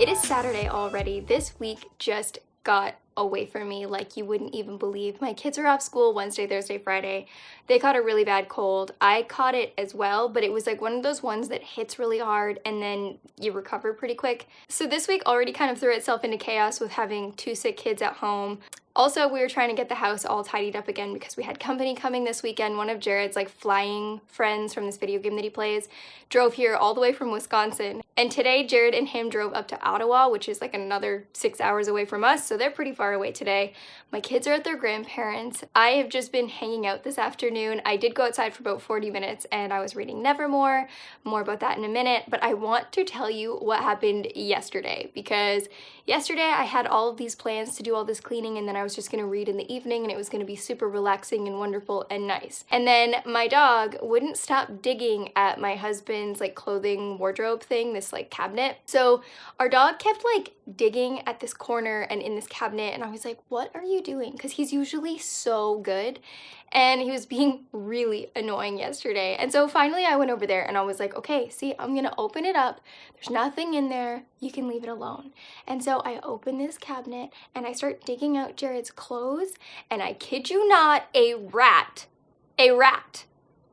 It is Saturday already. This week just got away from me like you wouldn't even believe. My kids are off school Wednesday, Thursday, Friday. They caught a really bad cold. I caught it as well, but it was like one of those ones that hits really hard and then you recover pretty quick. So this week already kind of threw itself into chaos with having 2 sick kids at home. Also, we were trying to get the house all tidied up again because we had company coming this weekend. One of Jared's like flying friends from this video game that he plays drove here all the way from Wisconsin. And today Jared and him drove up to Ottawa, which is like another 6 hours away from us. So they're pretty far away today. My kids are at their grandparents'. I have just been hanging out this afternoon. I did go outside for about 40 minutes and I was reading Nevermoor. More about that in a minute. But I want to tell you what happened yesterday because yesterday I had all of these plans to do all this cleaning and then I was just going to read in the evening and it was going to be super relaxing and wonderful and nice. And then my dog wouldn't stop digging at my husband's like clothing wardrobe thing, this like cabinet. So our dog kept like digging at this corner and in this cabinet and I was like, what are you doing? Because he's usually so good. And he was being really annoying yesterday. And so finally I went over there and I was like, okay, see, I'm gonna open it up. There's nothing in there. You can leave it alone. And so I open this cabinet and I start digging out Jared's clothes. And I kid you not, a rat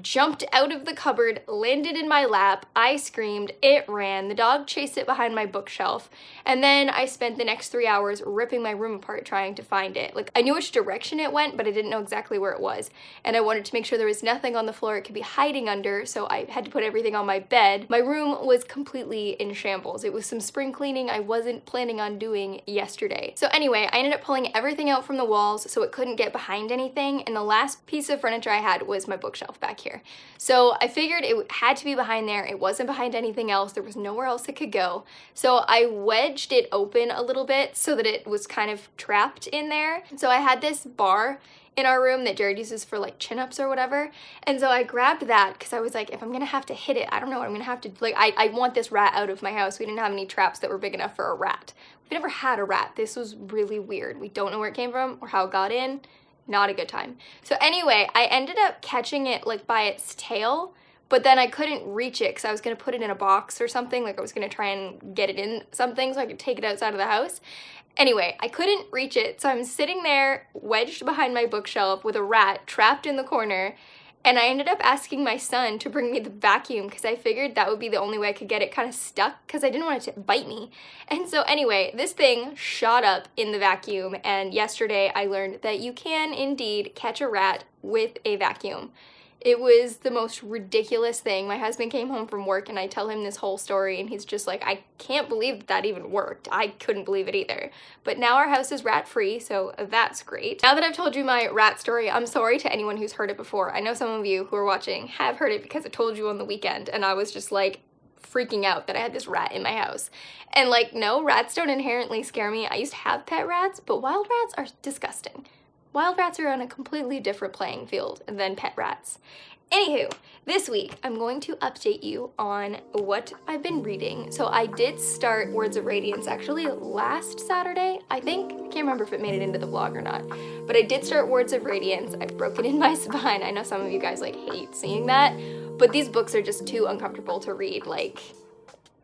jumped out of the cupboard, landed in my lap. I screamed, it ran. The dog chased it behind my bookshelf. And then I spent the next 3 hours ripping my room apart trying to find it. Like, I knew which direction it went, but I didn't know exactly where it was. And I wanted to make sure there was nothing on the floor it could be hiding under, so I had to put everything on my bed. My room was completely in shambles. It was some spring cleaning I wasn't planning on doing yesterday. So anyway, I ended up pulling everything out from the walls so it couldn't get behind anything, and the last piece of furniture I had was my bookshelf back here. So I figured it had to be behind there. It wasn't behind anything else. There was nowhere else it could go. So I wedged it open a little bit so that it was kind of trapped in there. So I had this bar in our room that Jared uses for like chin-ups or whatever. And so I grabbed that because I was like, if I'm gonna have to hit it, I don't know what I'm gonna have to, like, I want this rat out of my house. We didn't have any traps that were big enough for a rat. We've never had a rat. This was really weird. We don't know where it came from or how it got in. Not a good time. So anyway, I ended up catching it like by its tail, but then I couldn't reach it because I was going to put it in a box or something. Like I was going to try and get it in something so I could take it outside of the house. Anyway, I couldn't reach it. So I'm sitting there wedged behind my bookshelf with a rat trapped in the corner. And I ended up asking my son to bring me the vacuum because I figured that would be the only way I could get it kind of stuck because I didn't want it to bite me. And so anyway, this thing shot up in the vacuum, and yesterday I learned that you can indeed catch a rat with a vacuum. It was the most ridiculous thing. My husband came home from work and I tell him this whole story and he's just like, I can't believe that even worked. I couldn't believe it either. But now our house is rat-free, so that's great. Now that I've told you my rat story, I'm sorry to anyone who's heard it before. I know some of you who are watching have heard it because I told you on the weekend and I was just like freaking out that I had this rat in my house. And like, no, rats don't inherently scare me. I used to have pet rats, but wild rats are disgusting. Wild rats are on a completely different playing field than pet rats. Anywho, this week I'm going to update you on what I've been reading. So I did start Words of Radiance actually last Saturday, I think. I can't remember if it made it into the vlog or not. But I did start Words of Radiance. I've broken in my spine. I know some of you guys like hate seeing that, but these books are just too uncomfortable to read like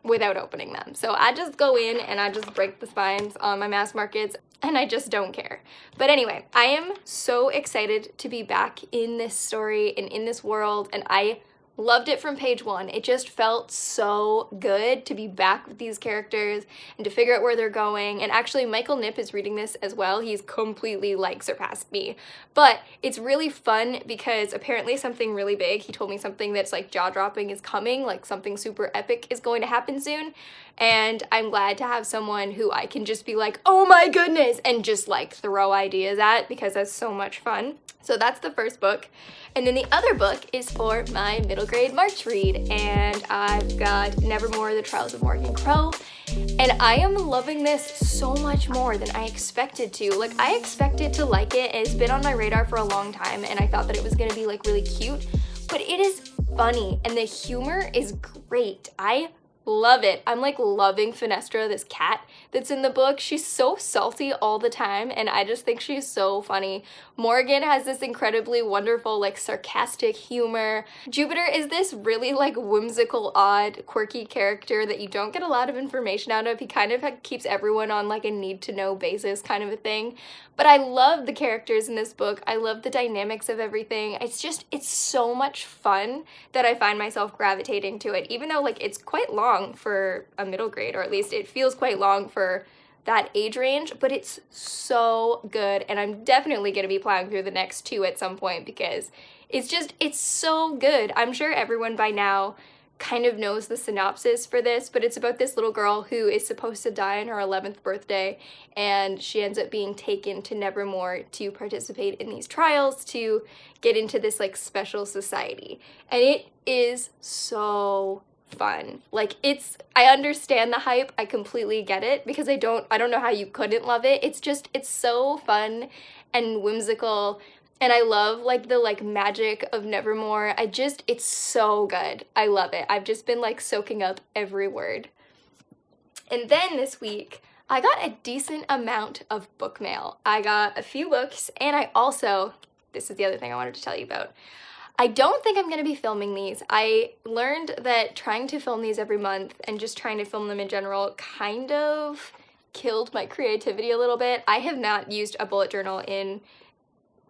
without opening them. So I just go in and I just break the spines on my mass markets and I just don't care. But anyway, I am so excited to be back in this story and in this world, and I loved it from page 1. It just felt so good to be back with these characters and to figure out where they're going. And actually, Michael Nip is reading this as well. He's completely like surpassed me. But it's really fun because apparently something really big, he told me something that's like jaw-dropping is coming, like something super epic is going to happen soon. And I'm glad to have someone who I can just be like, oh my goodness, and just like throw ideas at because that's so much fun. So that's the first book. And then the other book is for my middle grade March read. And I've got Nevermoor, The Trials of Morgan Crow. And I am loving this so much more than I expected to. Like, I expected to like it. It's been on my radar for a long time and I thought that it was gonna be like really cute. But it is funny and the humor is great. I love it. I'm like loving Finestra, this cat that's in the book. She's so salty all the time, and I just think she's so funny. Morgan has this incredibly wonderful, like, sarcastic humor. Jupiter is this really like whimsical, odd, quirky character that you don't get a lot of information out of. He kind of keeps everyone on like a need-to-know basis kind of a thing. But I love the characters in this book. I love the dynamics of everything. It's so much fun that I find myself gravitating to it, even though like it's quite long for a middle grade, or at least it feels quite long for that age range, but it's so good, and I'm definitely going to be plowing through the next 2 at some point because it's so good. I'm sure everyone by now kind of knows the synopsis for this, but it's about this little girl who is supposed to die on her 11th birthday, and she ends up being taken to Nevermoor to participate in these trials to get into this like special society. And it is so fun. Like, I understand the hype. I completely get it because I don't know how you couldn't love it. It's so fun and whimsical. And I love like the like magic of Nevermoor. It's so good. I love it. I've just been like soaking up every word. And then this week, I got a decent amount of book mail. I got a few books, and this is the other thing I wanted to tell you about. I don't think I'm going to be filming these. I learned that trying to film these every month and just trying to film them in general kind of killed my creativity a little bit. I have not used a bullet journal in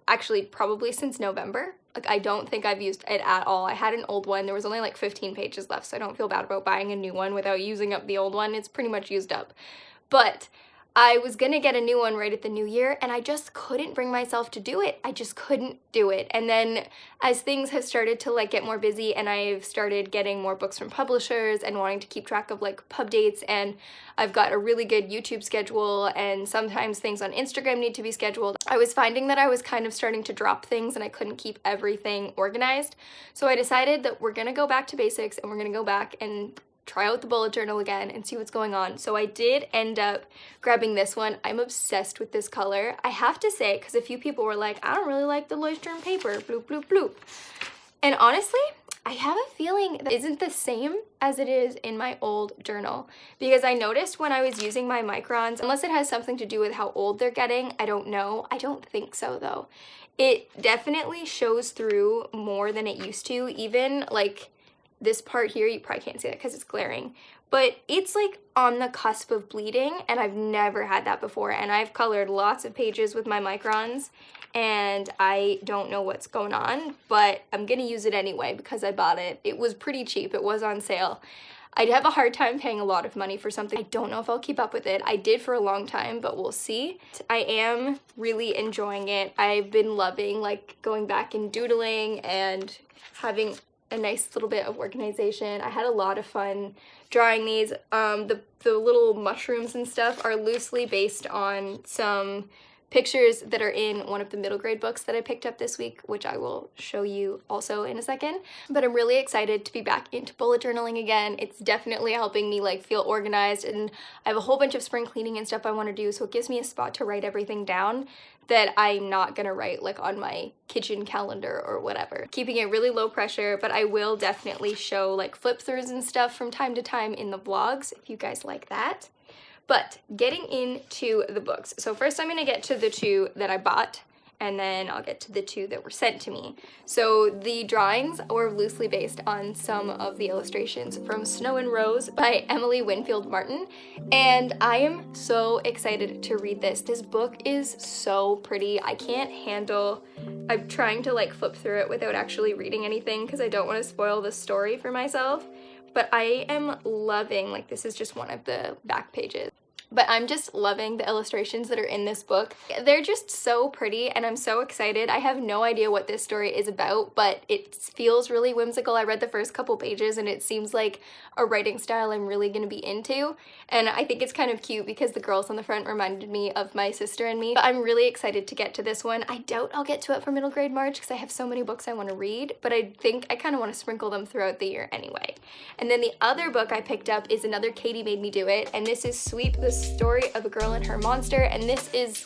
actually probably since November. Like, I don't think I've used it at all. I had an old one. There was only like 15 pages left, so I don't feel bad about buying a new one without using up the old one. It's pretty much used up. But I was gonna get a new one right at the new year, and I just couldn't bring myself to do it. I just couldn't do it. And then as things have started to like get more busy, and I've started getting more books from publishers and wanting to keep track of like pub dates, and I've got a really good YouTube schedule, and sometimes things on Instagram need to be scheduled, I was finding that I was kind of starting to drop things and I couldn't keep everything organized. So I decided that we're gonna go back to basics, and we're gonna go back and try out the bullet journal again and see what's going on. So I did end up grabbing this one. I'm obsessed with this color. I have to say, because a few people were like, I don't really like the Leuchtturm paper, bloop, bloop, bloop. And honestly, I have a feeling that isn't the same as it is in my old journal, because I noticed when I was using my microns, unless it has something to do with how old they're getting, I don't know. I don't think so though. It definitely shows through more than it used to. Even like this part here, you probably can't see that because it's glaring, but it's like on the cusp of bleeding, and I've never had that before. And I've colored lots of pages with my microns, and I don't know what's going on, but I'm gonna use it anyway because I bought it. It was pretty cheap. It was on sale. I'd have a hard time paying a lot of money for something. I don't know if I'll keep up with it. I did for a long time, but we'll see. I am really enjoying it. I've been loving like going back and doodling and having a nice little bit of organization. I had a lot of fun drawing these. The little mushrooms and stuff are loosely based on some pictures that are in one of the middle grade books that I picked up this week, which I will show you also in a second. But I'm really excited to be back into bullet journaling again. It's definitely helping me like feel organized, and I have a whole bunch of spring cleaning and stuff I want to do, so it gives me a spot to write everything down that I'm not gonna write like on my kitchen calendar or whatever. Keeping it really low pressure, but I will definitely show like flip throughs and stuff from time to time in the vlogs if you guys like that. But getting into the books. So first I'm gonna get to the 2 that I bought, and then I'll get to the 2 that were sent to me. So the drawings were loosely based on some of the illustrations from Snow and Rose by Emily Winfield Martin, and I am so excited to read this. This book is so pretty. I can't handle, I'm trying to like flip through it without actually reading anything because I don't want to spoil the story for myself, but I am loving, like this is just one of the back pages. But I'm just loving the illustrations that are in this book. They're just so pretty, and I'm so excited. I have no idea what this story is about, but it feels really whimsical. I read the first couple pages, and it seems like a writing style I'm really gonna be into. And I think it's kind of cute because the girls on the front reminded me of my sister and me. But I'm really excited to get to this one. I doubt I'll get to it for middle grade March because I have so many books I want to read, but I think I kind of want to sprinkle them throughout the year anyway. And then the other book I picked up is another Katie Made Me Do It, and this is Sweep, the Story of a Girl and Her Monster, and this is,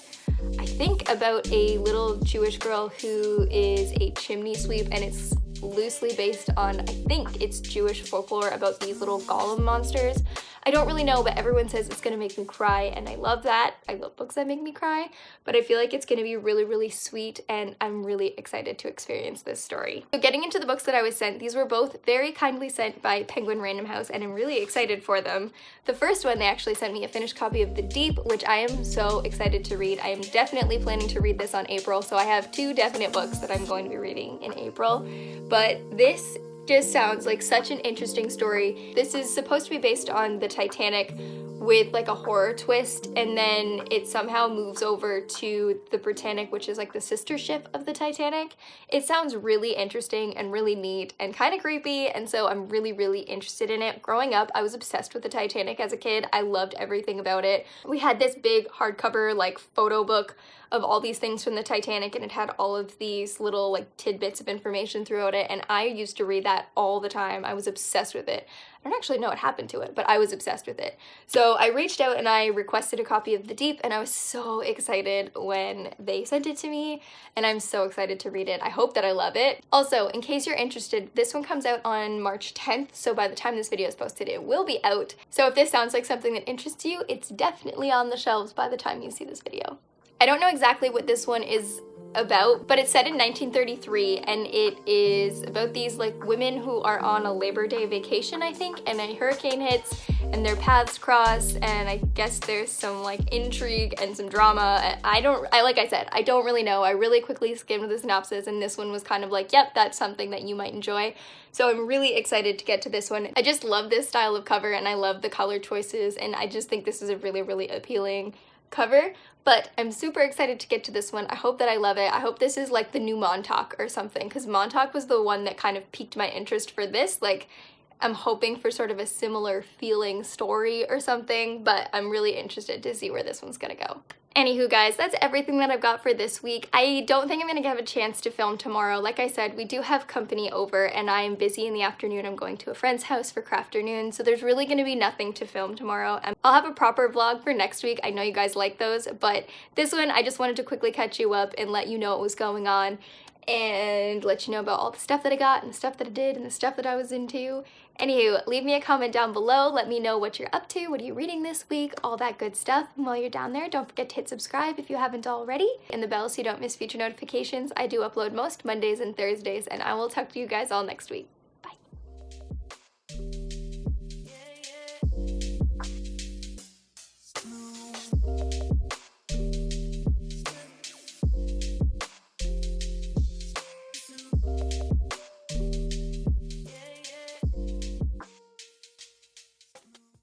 I think, about a little Jewish girl who is a chimney sweep, and it's loosely based on, I think it's Jewish folklore about these little golem monsters. I don't really know, but everyone says it's gonna make me cry, and I love that. I love books that make me cry, but I feel like it's gonna be really, really sweet, and I'm really excited to experience this story. So getting into the books that I was sent, these were both very kindly sent by Penguin Random House, and I'm really excited for them. The first one, they actually sent me a finished copy of The Deep, which I am so excited to read. I am definitely planning to read this on April, so I have 2 definite books that I'm going to be reading in April, but this just sounds like such an interesting story. This is supposed to be based on the Titanic with like a horror twist, and then it somehow moves over to the Britannic, which is like the sister ship of the Titanic. It sounds really interesting and really neat and kind of creepy, and so I'm really, really interested in it. Growing up, I was obsessed with the Titanic as a kid. I loved everything about it. We had this big hardcover like photo book of all these things from the Titanic, and it had all of these little like tidbits of information throughout it, and I used to read that all the time. I was obsessed with it. I don't actually know what happened to it, but I was obsessed with it. So I reached out and I requested a copy of The Deep, and I was so excited when they sent it to me, and I'm so excited to read it. I hope that I love it. Also, in case you're interested, this one comes out on March 10th, so by the time this video is posted, it will be out. So if this sounds like something that interests you, it's definitely on the shelves by the time you see this video. I don't know exactly what this one is about, but it's set in 1933, and it is about these like women who are on a Labor Day vacation, I think, and a hurricane hits and their paths cross, and I guess there's some like intrigue and some drama. Like I said, I don't really know. I really quickly skimmed the synopsis, and this one was kind of like, yep, that's something that you might enjoy. So I'm really excited to get to this one. I just love this style of cover, and I love the color choices, and I just think this is a really, really appealing cover. But I'm super excited to get to this one. I hope that I love it. I hope this is like the new Montauk or something, because Montauk was the one that kind of piqued my interest for this. Like, I'm hoping for sort of a similar feeling story or something, but I'm really interested to see where this one's gonna go. Anywho, guys, that's everything that I've got for this week. I don't think I'm gonna have a chance to film tomorrow. Like I said, we do have company over, and I am busy in the afternoon. I'm going to a friend's house for crafternoon, so there's really gonna be nothing to film tomorrow. I'll have a proper vlog for next week. I know you guys like those, but this one, I just wanted to quickly catch you up and let you know what was going on, and let you know about all the stuff that I got and the stuff that I did and the stuff that I was into. Anywho, leave me a comment down below. Let me know what you're up to, what are you reading this week, all that good stuff. And while you're down there, don't forget to hit subscribe if you haven't already, and the bell so you don't miss future notifications. I do upload most Mondays and Thursdays, and I will talk to you guys all next week.